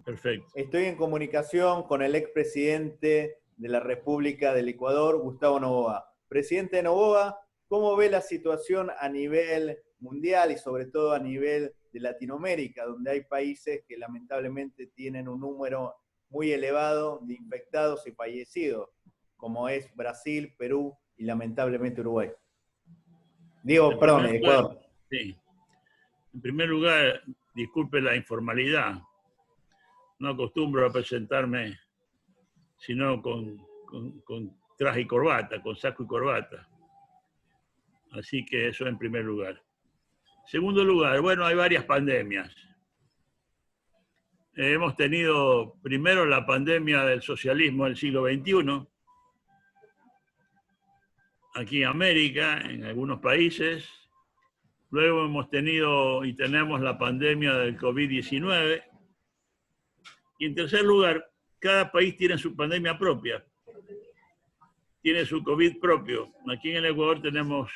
Perfecto. Estoy en comunicación con el expresidente de la República del Ecuador, Gustavo Noboa. Presidente Noboa, ¿cómo ve la situación a nivel mundial y sobre todo a nivel de Latinoamérica, donde hay países que lamentablemente tienen un número muy elevado de infectados y fallecidos, como es Brasil, Perú y lamentablemente Uruguay? Digo, perdón, Ecuador. Sí. En primer lugar, disculpe la informalidad. No acostumbro a presentarme sino con traje y corbata, con saco y corbata. Así que eso en primer lugar. Segundo lugar, bueno, hay varias pandemias. Hemos tenido primero la pandemia del socialismo del siglo XXI, aquí en América, en algunos países. Luego hemos tenido y tenemos la pandemia del COVID-19. Y en tercer lugar, cada país tiene su pandemia propia, tiene su COVID propio. Aquí en el Ecuador tenemos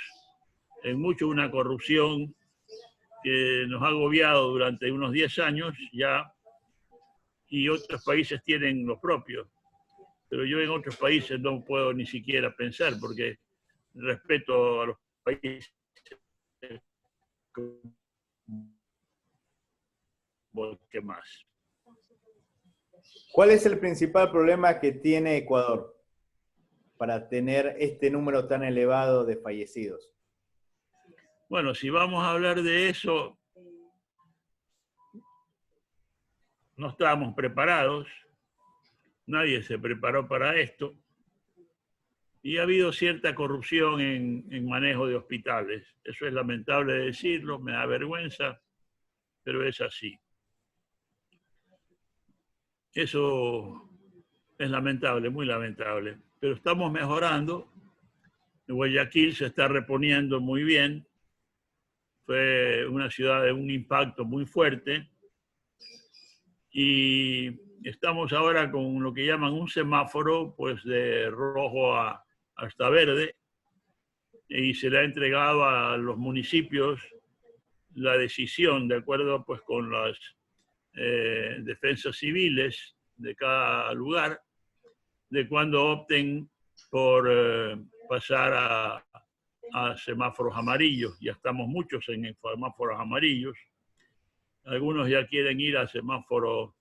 en mucho una corrupción que nos ha agobiado durante unos 10 años ya, y otros países tienen lo propio. Pero yo en otros países no puedo ni siquiera pensar, porque respeto a los países que más. ¿Cuál es el principal problema que tiene Ecuador para tener este número tan elevado de fallecidos? Bueno, si vamos a hablar de eso, no estábamos preparados, nadie se preparó para esto, y ha habido cierta corrupción en manejo de hospitales. Eso es lamentable decirlo, me da vergüenza, pero es así. Eso es lamentable, muy lamentable, pero estamos mejorando. Guayaquil se está reponiendo muy bien. Fue una ciudad de un impacto muy fuerte y estamos ahora con lo que llaman un semáforo, pues de rojo hasta verde, y se le ha entregado a los municipios la decisión, de acuerdo pues con las defensas civiles de cada lugar, de cuando opten por pasar a semáforos amarillos. Ya estamos muchos en semáforos amarillos. Algunos ya quieren ir a semáforo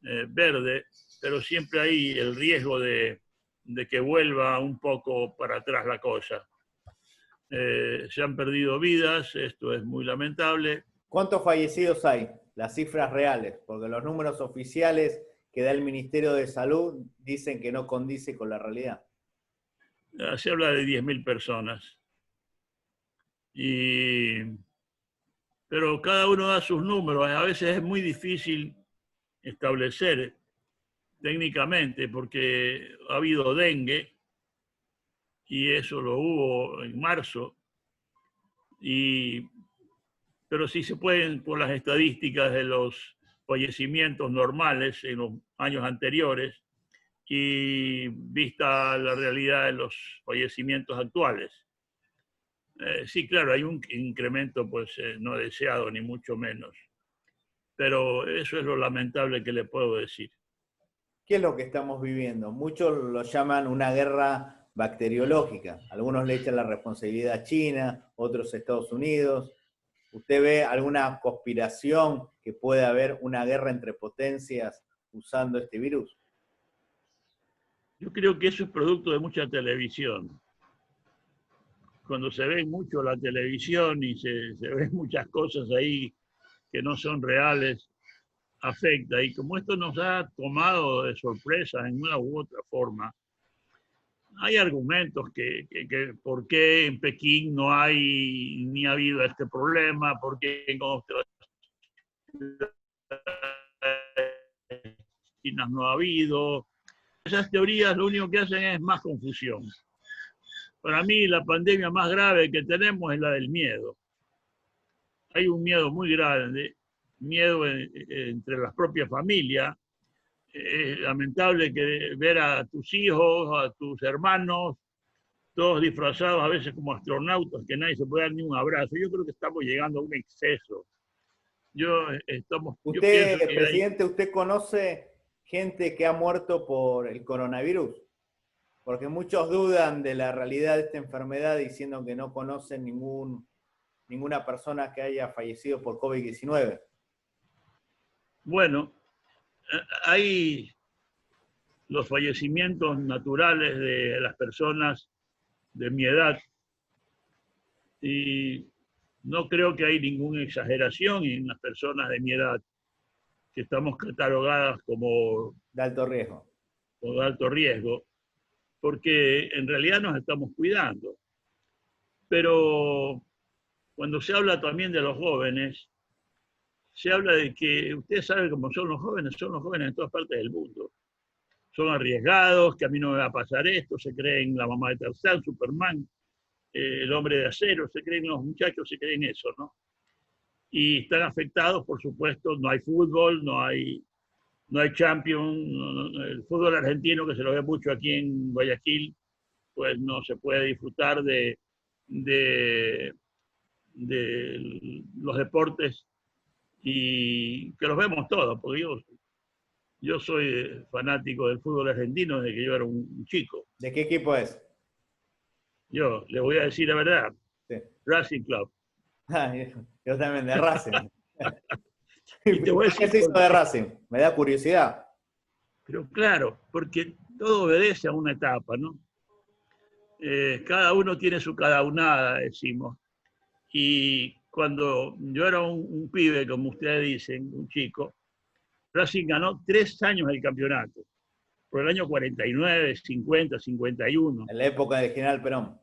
verde, pero siempre hay el riesgo de que vuelva un poco para atrás la cosa. Se han perdido vidas, esto es muy lamentable. ¿Cuántos fallecidos hay? Las cifras reales, porque los números oficiales que da el Ministerio de Salud dicen que no condice con la realidad. Se habla de 10.000 personas. Pero cada uno da sus números. A veces es muy difícil establecer técnicamente porque ha habido dengue y eso lo hubo en marzo. Pero sí se pueden, por las estadísticas de los fallecimientos normales en los años anteriores y vista la realidad de los fallecimientos actuales. Sí, claro, hay un incremento pues no deseado, ni mucho menos. Pero eso es lo lamentable que le puedo decir. ¿Qué es lo que estamos viviendo? Muchos lo llaman una guerra bacteriológica. Algunos le echan la responsabilidad a China, otros a Estados Unidos. ¿Usted ve alguna conspiración que pueda haber una guerra entre potencias usando este virus? Yo creo que eso es producto de mucha televisión. Cuando se ve mucho la televisión y se ven muchas cosas ahí que no son reales, afecta. Y como esto nos ha tomado de sorpresa en una u otra forma, hay argumentos que por qué en Pekín no hay ni ha habido este problema, por qué en otras chinas no ha habido. Esas teorías lo único que hacen es más confusión. Para mí la pandemia más grave que tenemos es la del miedo. Hay un miedo muy grande, miedo entre las propias familias. Es lamentable que ver a tus hijos, a tus hermanos, todos disfrazados a veces como astronautas, que nadie se puede dar ni un abrazo. Yo creo que estamos llegando a un exceso yo Usted, pienso que hay, presidente, ¿usted conoce gente que ha muerto por el coronavirus? Porque muchos dudan de la realidad de esta enfermedad diciendo que no conocen ninguna persona que haya fallecido por COVID-19. bueno, hay los fallecimientos naturales de las personas de mi edad y no creo que hay ninguna exageración en las personas de mi edad que estamos catalogadas como De alto riesgo. de alto riesgo, porque en realidad nos estamos cuidando. Pero cuando se habla también de los jóvenes, se habla de que usted sabe cómo son los jóvenes en todas partes del mundo. Son arriesgados, que a mí no me va a pasar esto, se creen la mamá de Tarzán, Superman, el hombre de acero, se creen los muchachos, se creen eso, ¿no? Y están afectados, por supuesto, no hay fútbol, no hay Champions, el fútbol argentino que se lo ve mucho aquí en Guayaquil, pues no se puede disfrutar de, de los deportes y que los vemos todos, porque yo soy fanático del fútbol argentino desde que yo era un chico. ¿De qué equipo es? Yo le voy a decir la verdad, Sí. Racing Club. Yo también, de Racing. Y te voy a ¿Por qué decir se hizo por de qué. Racing? Me da curiosidad. Pero claro, porque todo obedece a una etapa, ¿no? Cada uno tiene su cadaunada, decimos. Y cuando yo era un pibe, como ustedes dicen, un chico, Racing ganó 3 años el campeonato. Por el año 49, 50, 51. En la época del General Perón.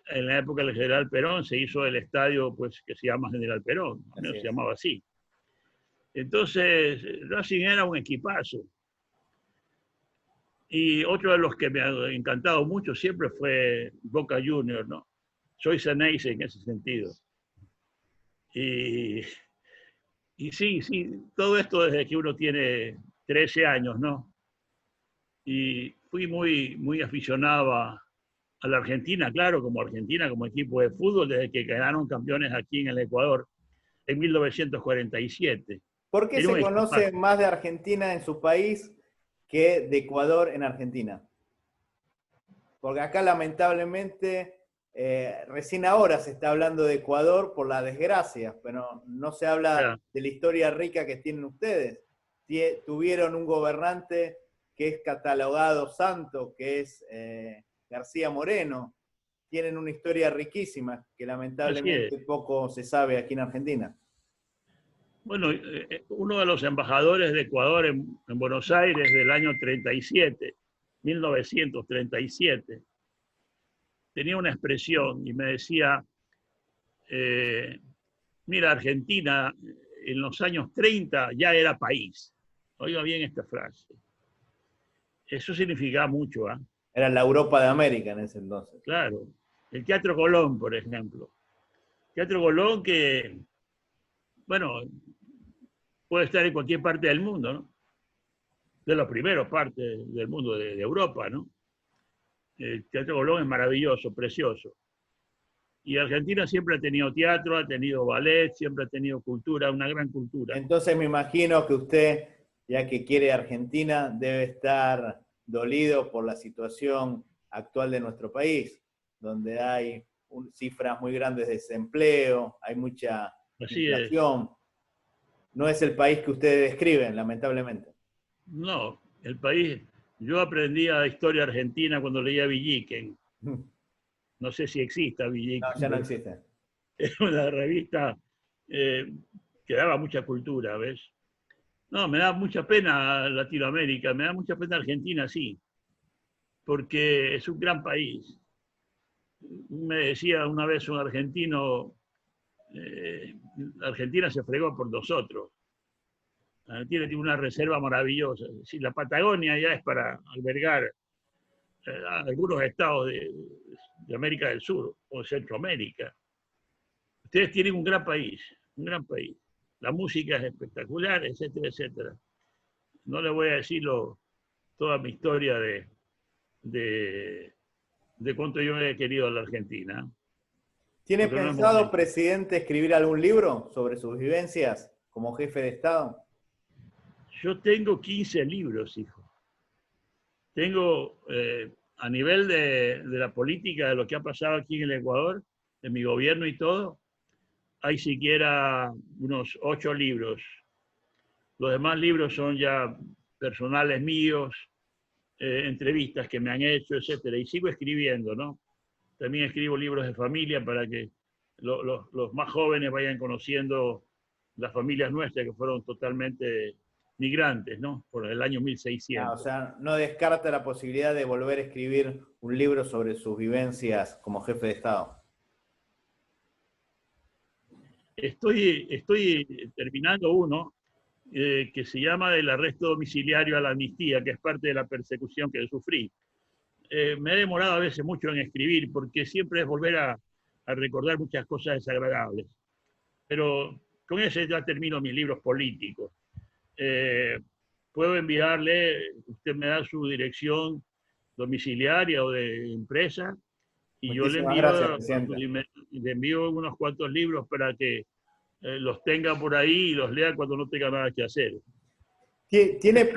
En la época del General Perón se hizo el estadio pues, que se llama General Perón, ¿no? Se llamaba así. Entonces, Racing era un equipazo. Y otro de los que me ha encantado mucho siempre fue Boca Juniors, ¿no? Soy Ceneice en ese sentido. Y, y sí, todo esto desde que uno tiene 13 años, ¿no? Y fui muy aficionado a la Argentina, claro, como Argentina, como equipo de fútbol, desde que quedaron campeones aquí en el Ecuador en 1947. ¿Por qué Era un se equipazo. conoce más de Argentina en su país que de Ecuador en Argentina? Porque acá lamentablemente recién ahora se está hablando de Ecuador por la desgracia, pero no se habla Ya, de la historia rica que tienen ustedes. Tuvieron un gobernante que es catalogado santo, que es García Moreno. Tienen una historia riquísima que así es. lamentablemente poco se sabe aquí en Argentina. Bueno, uno de los embajadores de Ecuador en Buenos Aires del año 37, 1937, tenía una expresión y me decía, eh, mira, Argentina en los años 30 ya era país. Oiga bien esta frase. Eso significa mucho, ¿ah? Era la Europa de América en ese entonces. Claro. El Teatro Colón, por ejemplo. Teatro Colón que, bueno, puede estar en cualquier parte del mundo, ¿no? De las primeras partes del mundo de Europa, ¿no? El Teatro Colón es maravilloso, precioso. Y Argentina siempre ha tenido teatro, ha tenido ballet, siempre ha tenido cultura, una gran cultura. Entonces me imagino que usted, ya que quiere Argentina, debe estar dolido por la situación actual de nuestro país, donde hay cifras muy grandes de desempleo, hay mucha Así es. inflación. No es el país que ustedes describen, lamentablemente. No, el país. Yo aprendí a historia argentina cuando leía Villiquen. No, No sé si exista ya Villiquen, no pero existe. es una revista eh, que daba mucha cultura, ¿ves? No, me da mucha pena Latinoamérica, me da mucha pena Argentina, sí, porque es un gran país. Me decía una vez un argentino, Argentina se fregó por nosotros. Argentina tiene una reserva maravillosa. Si la Patagonia ya es para albergar algunos estados de América del Sur o Centroamérica. Ustedes tienen un gran país, un gran país. La música es espectacular, etcétera, etcétera. No le voy a decir toda mi historia de, de cuánto yo he querido a la Argentina, ¿Tiene porque no es pensado, momento. presidente, escribir algún libro sobre sus vivencias? como jefe de Estado? Yo tengo 15 libros, hijo. Tengo, a nivel de la política, de lo que ha pasado aquí en el Ecuador, de mi gobierno y todo, hay siquiera unos 8 libros. Los demás libros son ya personales míos, entrevistas que me han hecho, etcétera. Y sigo escribiendo, ¿no? También escribo libros de familia para que los más jóvenes vayan conociendo las familias nuestras que fueron totalmente migrantes, ¿no? Por el año O 1600. sea, no descarta la posibilidad de volver a escribir un libro sobre sus vivencias como jefe de Estado. Estoy terminando uno que se llama del arresto domiciliario a la amnistía, que es parte de la persecución que sufrí. Me he demorado a veces mucho en escribir porque siempre es volver a recordar muchas cosas desagradables. Pero con ese ya termino mis libros políticos. Puedo enviarle, usted me da su dirección domiciliaria o de empresa y yo Muchísimas gracias, presidente. le envío unos cuantos libros para que los tenga por ahí y los lea cuando no tenga nada que hacer. ¿Tiene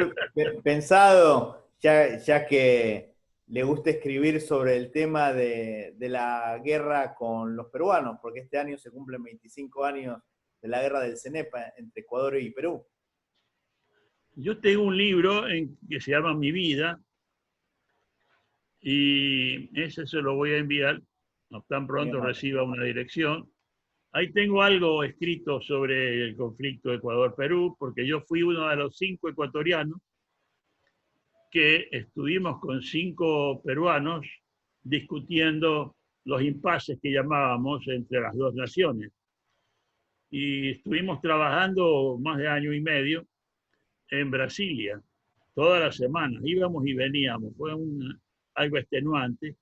pensado, ya que le gusta escribir sobre el tema de la guerra con los peruanos, porque este año se cumplen 25 años de la guerra del Cenepa entre Ecuador y Perú? Yo tengo un libro que se llama Mi Vida y ese se lo voy a enviar tan pronto reciba una dirección. Ahí tengo algo escrito sobre el conflicto Ecuador-Perú, porque yo fui uno de los 5 ecuatorianos que estuvimos con 5 peruanos discutiendo los impases que llamábamos entre las dos naciones. Y estuvimos trabajando más de año y medio en Brasilia, todas las semanas, íbamos y veníamos, fue algo extenuante,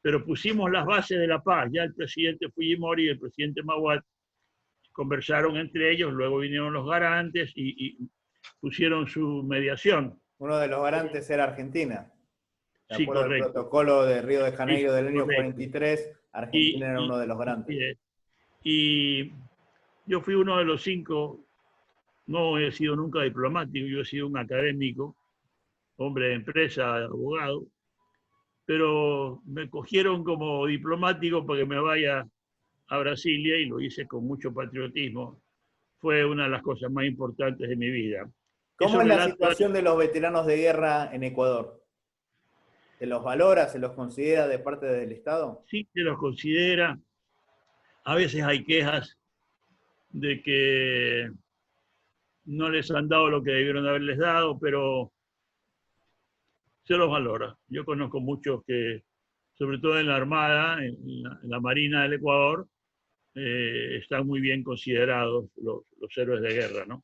pero pusimos las bases de la paz. Ya el presidente Fujimori y el presidente Maguad conversaron entre ellos, luego vinieron los garantes y pusieron su mediación. Uno de los garantes era Argentina. De Sí, acuerdo al correcto. protocolo de Río de Janeiro del año Correcto. 43, Argentina era uno de los garantes. Y yo fui uno de los 5, no he sido nunca diplomático, yo he sido un académico, hombre de empresa, abogado, pero me cogieron como diplomático para que me vaya a Brasilia y lo hice con mucho patriotismo. Fue una de las cosas más importantes de mi vida. ¿Cómo es la situación de los veteranos de guerra en Ecuador? ¿Se los valora, se los considera de parte del Estado? Sí, se los considera. A veces hay quejas de que no les han dado lo que debieron haberles dado, pero se los valora. Yo conozco muchos que, sobre todo en la Armada, en la Marina del Ecuador, están muy bien considerados los héroes de guerra, ¿no?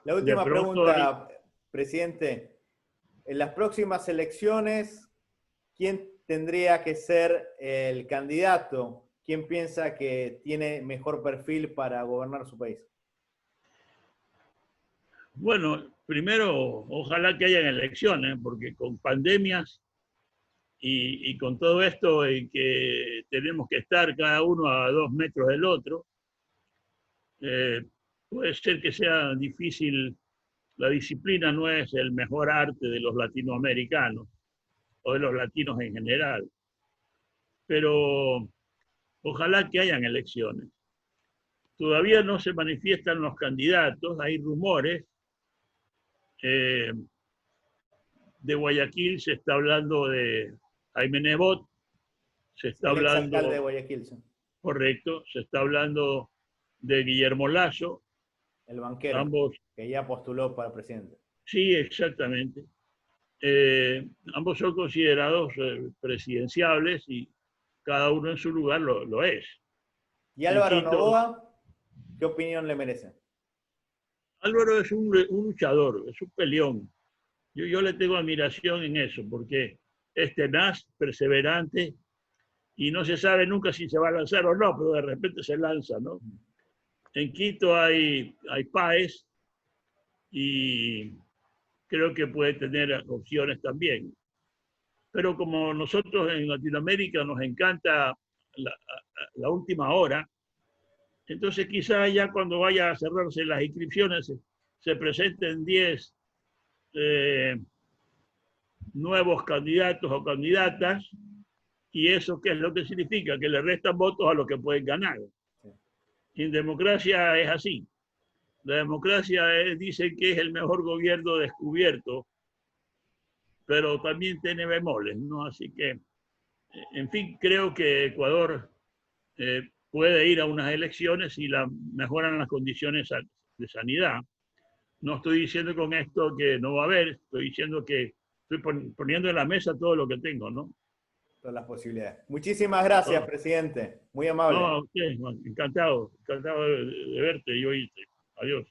La última pregunta, presidente. En las próximas elecciones, ¿quién tendría que ser el candidato? ¿Quién piensa que tiene mejor perfil para gobernar su país? Bueno, primero, ojalá que hayan elecciones, porque con pandemias y con todo esto en que tenemos que estar cada uno a 2 metros del otro, puede ser que sea difícil. La disciplina no es el mejor arte de los latinoamericanos o de los latinos en general, pero ojalá que hayan elecciones. Todavía no se manifiestan los candidatos, hay rumores. De Guayaquil se está hablando de Jaime Nebot, se está el hablando... exalcalde de Guayaquil. Sí. Correcto, se está hablando de Guillermo Lasso. El banquero, ambos, que ya postuló para presidente. Sí, exactamente. Ambos son considerados presidenciables y cada uno en su lugar lo es. ¿Y Álvaro Noboa, qué opinión le merece? Álvaro es un luchador, es un peleón. Yo le tengo admiración en eso, porque es tenaz, perseverante, y no se sabe nunca si se va a lanzar o no, pero de repente se lanza, ¿no? En Quito hay PAES y creo que puede tener opciones también. Pero como nosotros en Latinoamérica nos encanta la última hora, Entonces quizá ya cuando vaya a cerrarse las inscripciones se presenten 10 nuevos candidatos o candidatas, y eso ¿qué es lo que significa? Que le restan votos a los que pueden ganar. En democracia es así. La democracia dice que es el mejor gobierno descubierto, pero también tiene bemoles, ¿no? Así que, en fin, creo que Ecuador puede ir a unas elecciones si mejoran las condiciones de sanidad. No estoy diciendo con esto que no va a haber, estoy diciendo que estoy poniendo en la mesa todo lo que tengo, ¿no? Todas las posibilidades. Muchísimas gracias, presidente. Muy amable. No, usted, encantado de verte y oírte. Adiós.